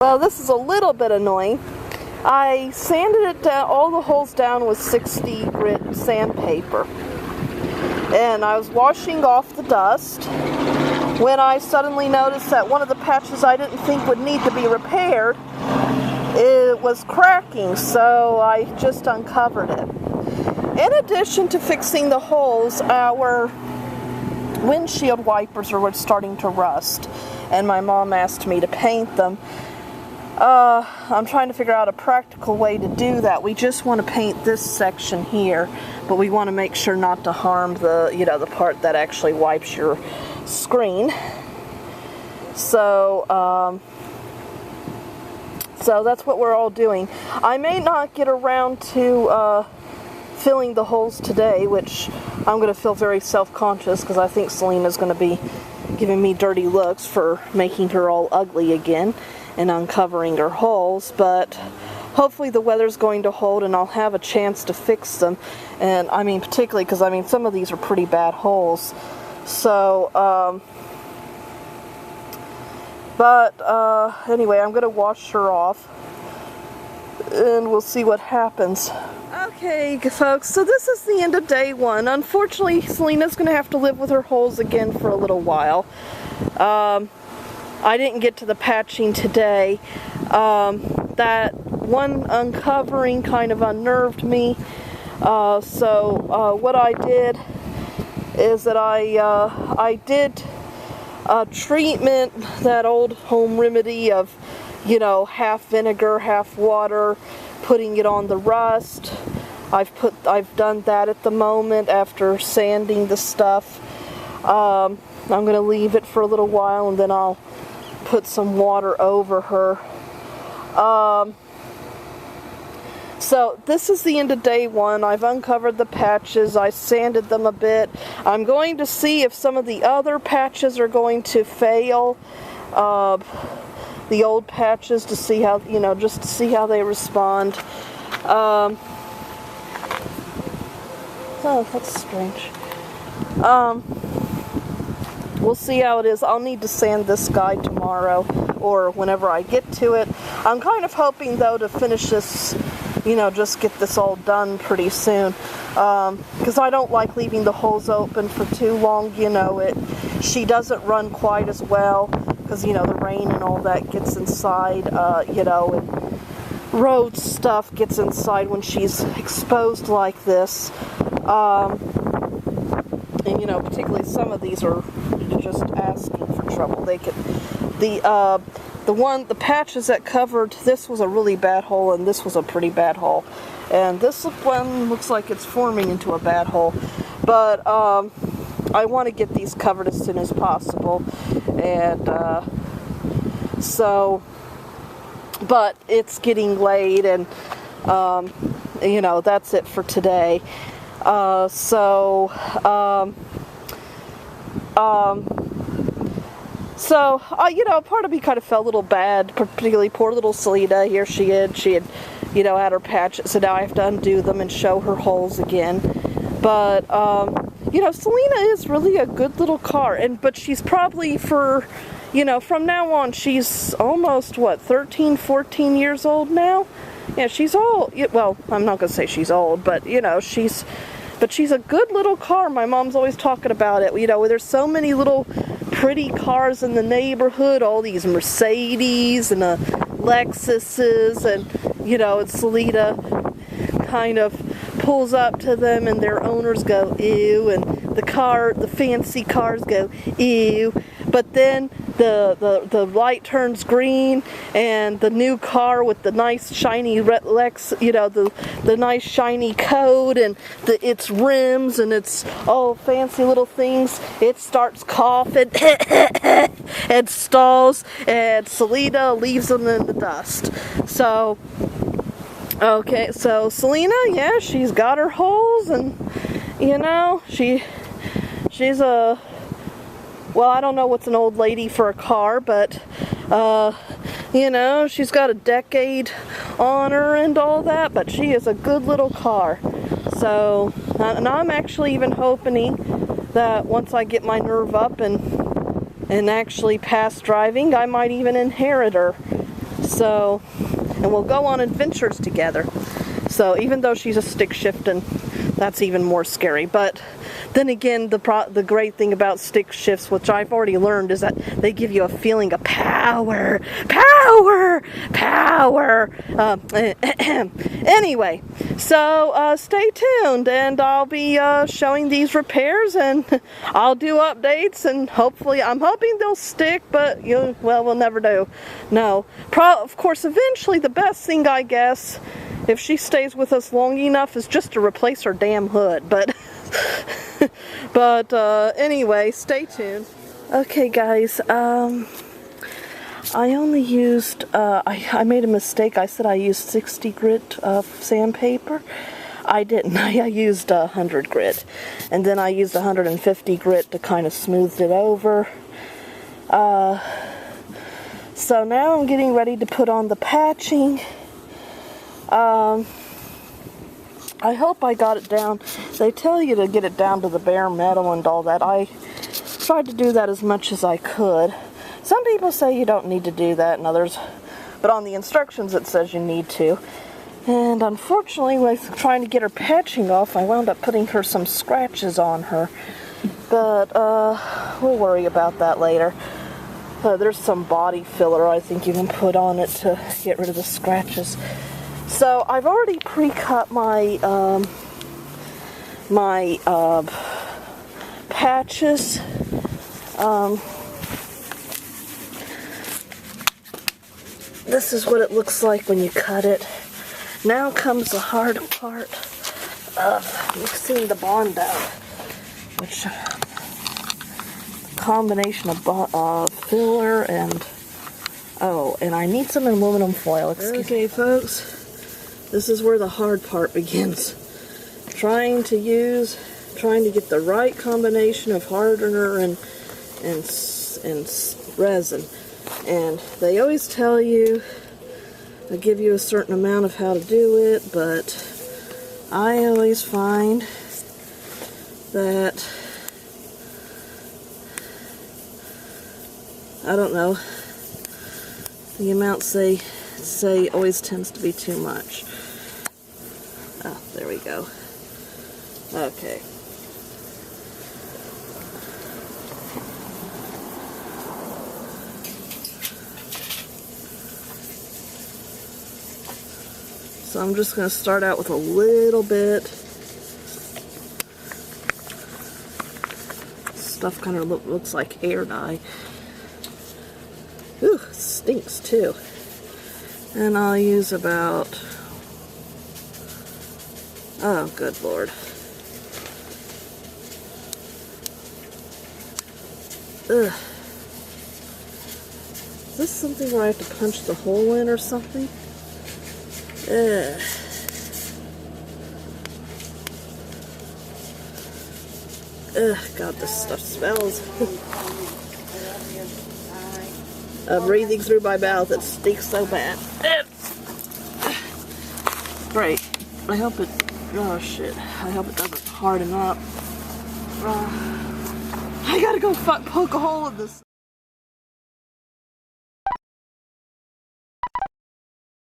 Well, this is a little bit annoying. I sanded it down, all the holes down with 60 grit sandpaper. And I was washing off the dust when I suddenly noticed that one of the patches I didn't think would need to be repaired, it was cracking, so I just uncovered it. In addition to fixing the holes, our windshield wipers were starting to rust, and my mom asked me to paint them. I'm trying to figure out a practical way to do that. We just want to paint this section here, but we want to make sure not to harm the, the part that actually wipes your screen. So, so that's what we're all doing. I may not get around to filling the holes today, which I'm going to feel very self-conscious because I think Selena's going to be giving me dirty looks for making her all ugly again and uncovering her holes, but hopefully the weather's going to hold and I'll have a chance to fix them. And I mean, particularly because I mean some of these are pretty bad holes. So anyway, I'm gonna wash her off and we'll see what happens. Okay folks, so this is the end of day one. Unfortunately, Selena's gonna have to live with her holes again for a little while. I didn't get to the patching today. That one uncovering kind of unnerved me. So what I did is that I did a treatment, that old home remedy of, half vinegar, half water, putting it on the rust. I've done that at the moment after sanding the stuff. I'm going to leave it for a little while and then I'll put some water over her. So this is the end of day one. I've uncovered the patches. I sanded them a bit. I'm going to see if some of the other patches are going to fail. The old patches, to see how, just to see how they respond. Oh, that's strange. We'll see how it is. I'll need to sand this guy tomorrow or whenever I get to it. I'm kind of hoping, though, to finish this, just get this all done pretty soon. Because I don't like leaving the holes open for too long. She doesn't run quite as well because, the rain and all that gets inside, and road stuff gets inside when she's exposed like this. And, particularly some of these are just asking for trouble. They could, the patches that covered, this was a really bad hole and this was a pretty bad hole. And this one looks like it's forming into a bad hole. But, I want to get these covered as soon as possible. And, but it's getting late and, that's it for today. Part of me kind of felt a little bad, particularly poor little Selena. Here she had, had her patches, so now I have to undo them and show her holes again. But, Selena is really a good little car, but she's probably from now on, she's almost, 13, 14 years old now? Yeah, she's old. Well, I'm not going to say she's old, but, she's a good little car. My mom's always talking about it. There's so many little pretty cars in the neighborhood, all these Mercedes and Lexuses, and, and Selena kind of pulls up to them and their owners go, ew, and the fancy cars go, ew. But then the light turns green and the new car with the nice shiny the nice shiny coat and its rims and its all fancy little things, it starts coughing and stalls, and Selena leaves them in the dust. So okay, so Selena, yeah, she's got her holes, and she's a, well, I don't know what's an old lady for a car, but, she's got a decade on her and all that, but she is a good little car. So, and I'm actually even hoping that once I get my nerve up and actually pass driving, I might even inherit her. So, and we'll go on adventures together. So even though she's a stick shifting, that's even more scary. But then again, the great thing about stick shifts, which I've already learned, is that they give you a feeling of power. Anyway, so stay tuned, and I'll be showing these repairs, and I'll do updates, and hopefully, I'm hoping they'll stick, but well, we'll never know. No, of course, eventually the best thing, I guess, if she stays with us long enough, is just to replace her damn hood. But anyway, stay tuned. Okay, guys, I only used, I made a mistake. I said I used 60 grit sandpaper. I didn't. I used 100 grit. And then I used 150 grit to kind of smooth it over. So now I'm getting ready to put on the patching. I hope I got it down. They tell you to get it down to the bare metal and all that. I tried to do that as much as I could. Some people say you don't need to do that, and others, but on the instructions it says you need to. And unfortunately, when I was trying to get her patching off, I wound up putting her some scratches on her. But we'll worry about that later. There's some body filler I think you can put on it to get rid of the scratches. So I've already pre-cut my patches. This is what it looks like when you cut it. Now comes the hard part of mixing the Bond out, which combination of filler and I need some aluminum foil. Okay, folks. This is where the hard part begins. Trying to get the right combination of hardener and resin. And they always tell you, they give you a certain amount of how to do it, but I always find that, I don't know, the amount say always tends to be too much. Oh, there we go. Okay. So I'm just going to start out with a little bit. Stuff kind of looks like hair dye. Ooh, it stinks too. And I'll use about, oh good lord. Ugh. Is this something where I have to punch the hole in or something? Ugh. Ugh, God, this stuff smells. Breathing through my mouth, it stinks so bad. Great. I hope it, oh shit, I hope it doesn't harden up. I gotta go poke a hole in this.